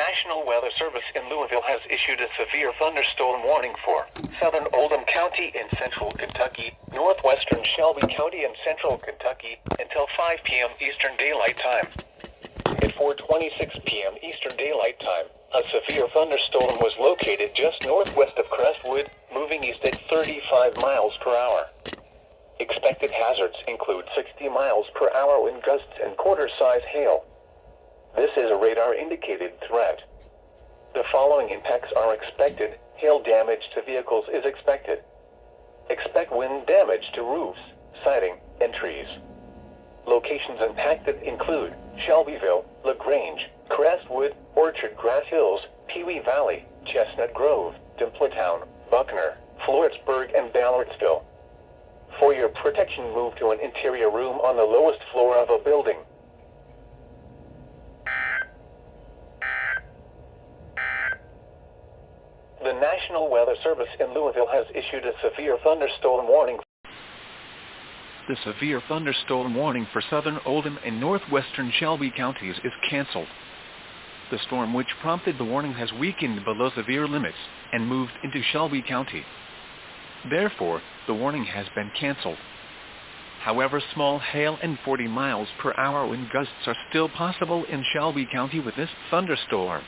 National Weather Service in Louisville has issued a severe thunderstorm warning for southern Oldham County in central Kentucky, northwestern Shelby County in central Kentucky, until 5 p.m. Eastern Daylight Time. At 4:26 p.m. Eastern Daylight Time, a severe thunderstorm was located just northwest of Crestwood, moving east at 35 miles per hour. Expected hazards include 60 miles per hour wind gusts and quarter-size hail. This is a radar-indicated threat. The following impacts are expected. Hail damage to vehicles is expected. Expect wind damage to roofs, siding, and trees. Locations impacted include Shelbyville, LaGrange, Crestwood, Orchard Grass Hills, Pewee Valley, Chestnut Grove, Dimpletown, Buckner, Floritsburg, and Ballardsville. For your protection, move to an interior room on the lowest floor of a building. The National Weather Service in Louisville has issued a severe thunderstorm warning. The severe thunderstorm warning for southern Oldham and northwestern Shelby counties is canceled. The storm which prompted the warning has weakened below severe limits and moved into Shelby County. Therefore, the warning has been canceled. However, small hail and 40 miles per hour wind gusts are still possible in Shelby County with this thunderstorm.